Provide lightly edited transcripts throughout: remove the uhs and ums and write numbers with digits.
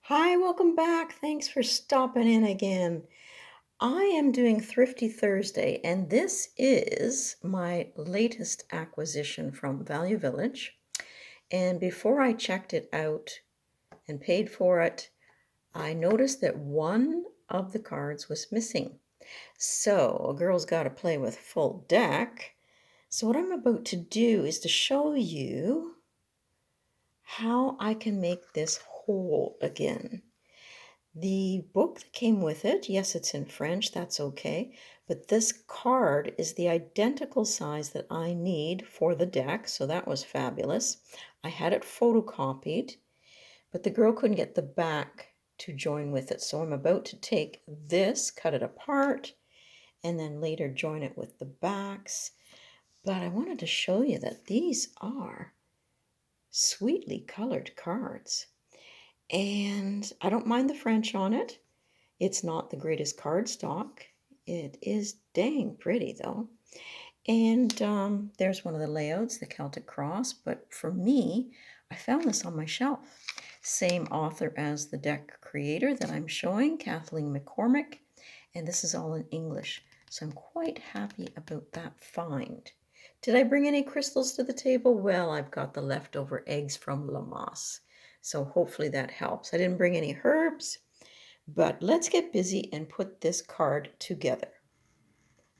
Hi, welcome back. Thanks for stopping in again. I am doing Thrifty Thursday, and this is my latest acquisition from Value Village. And before I checked it out and paid for it, I noticed that one of the cards was missing. So a girl's got to play with full deck. So what I'm about to do is to show you how I can make this whole again. The book that came with it, yes, it's in French, that's okay, but this card is the identical size that I need for the deck, so that was fabulous. I had it photocopied, but the girl couldn't get the back to join with it, so I'm about to take this, cut it apart, and then later join it with the backs. But I wanted to show you that these are sweetly colored cards. And I don't mind the French on it. It's not the greatest cardstock. It is dang pretty though. And there's one of the layouts, the Celtic Cross. But for me, I found this on my shelf. Same author as the deck creator that I'm showing, Kathleen McCormack. And this is all in English. So I'm quite happy about that find. Did I bring any crystals to the table? Well, I've got the leftover eggs from Lamasse. So hopefully that helps. I didn't bring any herbs, but let's get busy and put this card together.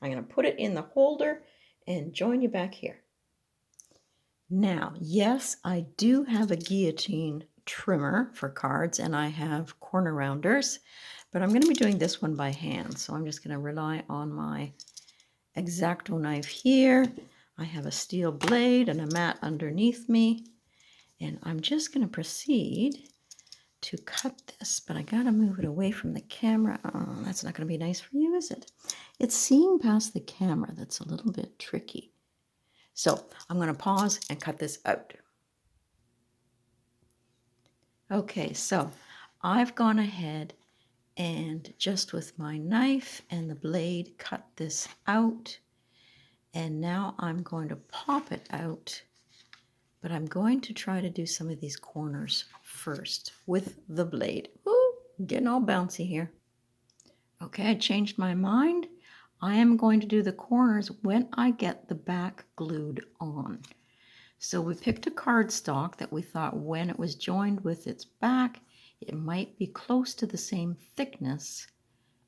I'm going to put it in the holder and join you back here. Now, yes, I do have a guillotine trimmer for cards and I have corner rounders, but I'm going to be doing this one by hand. So I'm just going to rely on my X-Acto knife here. I have a steel blade and a mat underneath me. And I'm just going to proceed to cut this, but I got to move it away from the camera. Oh, that's not going to be nice for you, is it? It's seeing past the camera that's a little bit tricky. So I'm going to pause and cut this out. Okay, so I've gone ahead and just with my knife and the blade cut this out. And now I'm going to pop it out. But I'm going to try to do some of these corners first with the blade. Ooh, getting all bouncy here. Okay, I changed my mind. I am going to do the corners when I get the back glued on. So we picked a cardstock that we thought when it was joined with its back, it might be close to the same thickness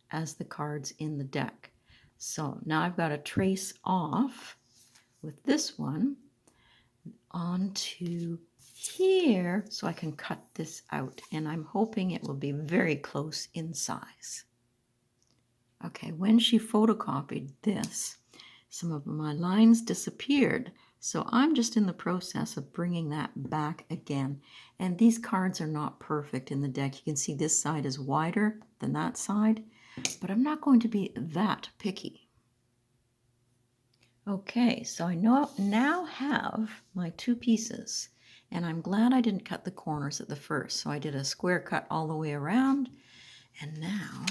as the cards in the deck. So now I've got to trace off with this one onto here so I can cut this out, and I'm hoping it will be very close in size. Okay, when she photocopied this, some of my lines disappeared, so I'm just in the process of bringing that back again. And these cards are not perfect in the deck. You can see this side is wider than that side, but I'm not going to be that picky. Okay, so I now have my two pieces, and I'm glad I didn't cut the corners at the first. So I did a square cut all the way around, and now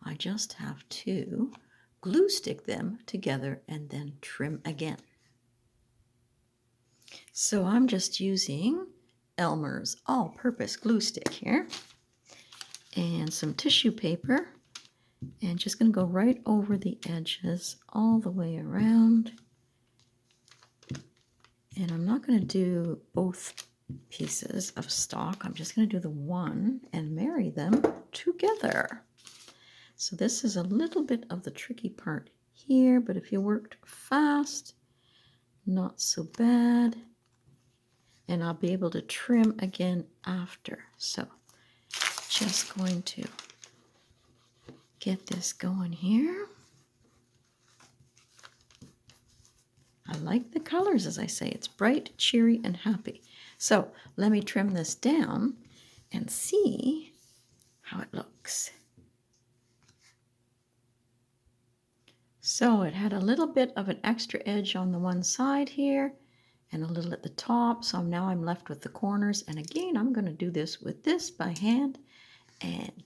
I just have to glue stick them together and then trim again. So I'm just using Elmer's all-purpose glue stick here and some tissue paper, and just going to go right over the edges all the way around. And I'm not going to do both pieces of stock. I'm just going to do the one and marry them together. So this is a little bit of the tricky part here, but if you worked fast, not so bad. And I'll be able to trim again after. So just going to get this going here. I like the colors, as I say. It's bright, cheery, and happy. So let me trim this down and see how it looks. So it had a little bit of an extra edge on the one side here and a little at the top. So now I'm left with the corners. And again, I'm going to do this with this by hand and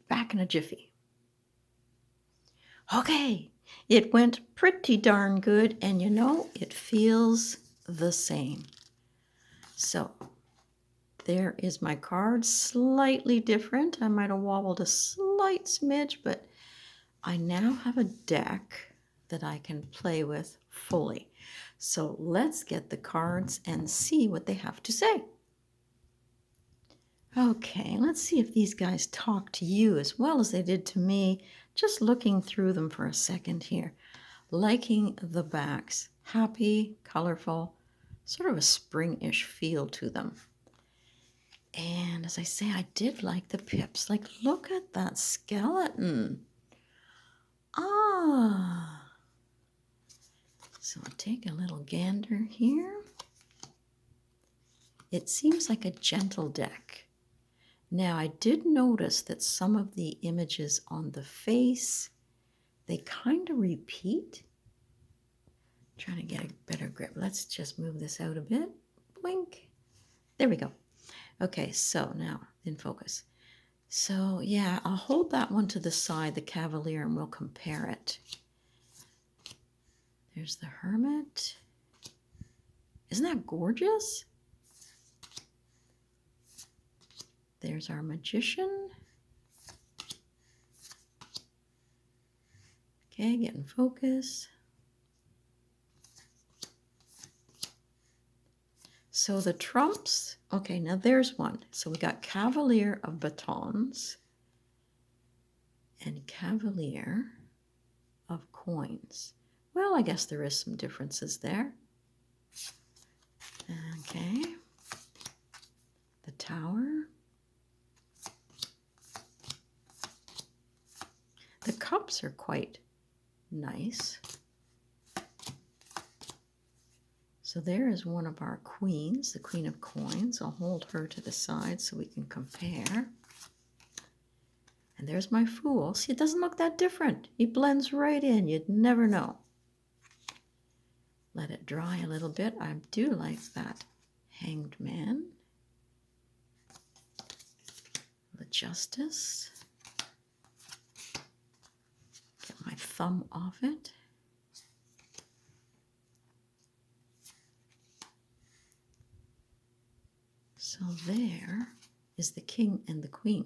back in a jiffy. Okay, it went pretty darn good, and you know, it feels the same. So there is my card, slightly different. I might have wobbled a slight smidge, but I now have a deck that I can play with fully. So let's get the cards and see what they have to say. Okay, let's see if these guys talk to you as well as they did to me. Just looking through them for a second here. Liking the backs. Happy, colorful, sort of a spring-ish feel to them. And as I say, I did like the pips. Like, look at that skeleton. Ah. So I'll take a little gander here. It seems like a gentle deck. Now, I did notice that some of the images on the face, they kind of repeat. Trying to get a better grip. Let's just move this out a bit. Blink. There we go. Okay, so now in focus. So yeah, I'll hold that one to the side, the Cavalier, and we'll compare it. There's the Hermit. Isn't that gorgeous? There's our Magician. Okay, get in focus. So the trumps, okay, now there's one. So we got Cavalier of Batons and Cavalier of Coins. Well, I guess there is some differences there. Okay. The Tower. The cups are quite nice. So there is one of our queens, the Queen of Coins. I'll hold her to the side so we can compare. And there's my Fool. See, it doesn't look that different. He blends right in. You'd never know. Let it dry a little bit. I do like that Hanged Man. The Justice. Get my thumb off it. So there is the King and the Queen.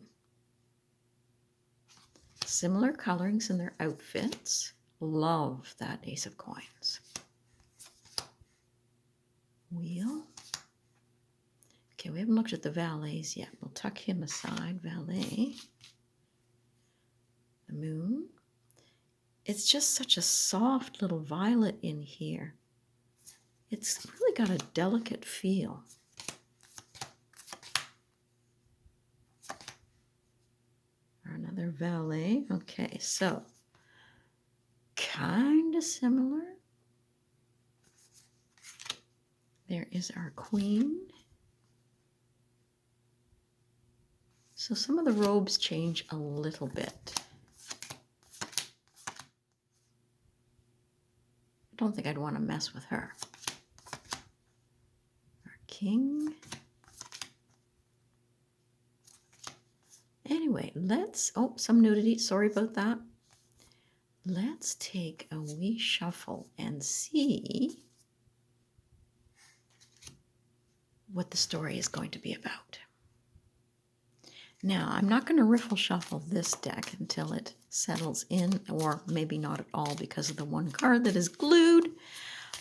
Similar colorings in their outfits. Love that Ace of Coins. Wheel. Okay, we haven't looked at the valets yet. We'll tuck him aside. Valet. The Moon. It's just such a soft little violet in here. It's really got a delicate feel. Another valet. Okay, so kind of similar. There is our Queen. So some of the robes change a little bit. I don't think I'd want to mess with her. Our King. Anyway, let's, oh, some nudity, sorry about that. Let's take a wee shuffle and see what the story is going to be about. Now, I'm not going to riffle shuffle this deck until it settles in, or maybe not at all because of the one card that is glued,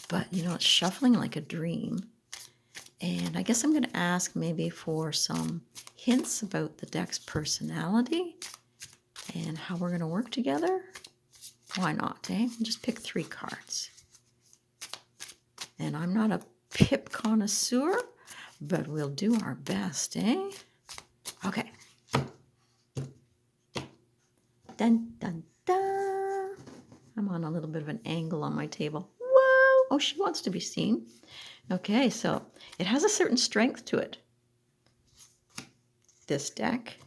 but you know, it's shuffling like a dream. And I guess I'm going to ask maybe for some hints about the deck's personality and how we're going to work together. Why not, eh? Just pick 3 cards. And I'm not a pip connoisseur, but we'll do our best, eh? Okay. Dun, dun, dun. I'm on a little bit of an angle on my table. Whoa! Oh, she wants to be seen. Okay, so it has a certain strength to it. This deck.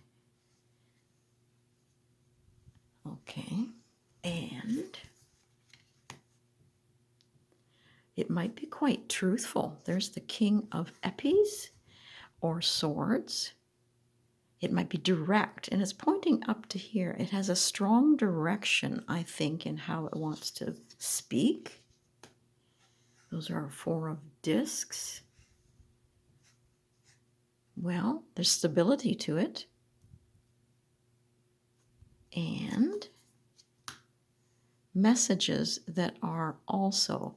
Okay, and it might be quite truthful. There's the King of Epis or Swords. It might be direct, and it's pointing up to here. It has a strong direction, I think, in how it wants to speak. Those are our 4 of discs. Well, there's stability to it. And messages that are also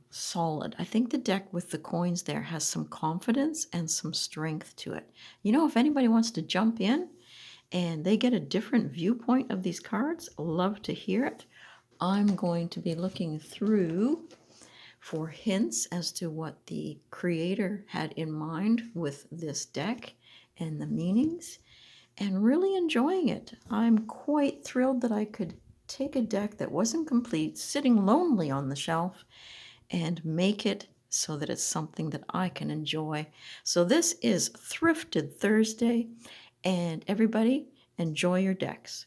solid. I think the deck with the coins there has some confidence and some strength to it. You know, if anybody wants to jump in and they get a different viewpoint of these cards, love to hear it. I'm going to be looking through for hints as to what the creator had in mind with this deck and the meanings, and really enjoying it. I'm quite thrilled that I could take a deck that wasn't complete, sitting lonely on the shelf, and make it so that it's something that I can enjoy. So this is Thrifted Thursday, and everybody enjoy your decks.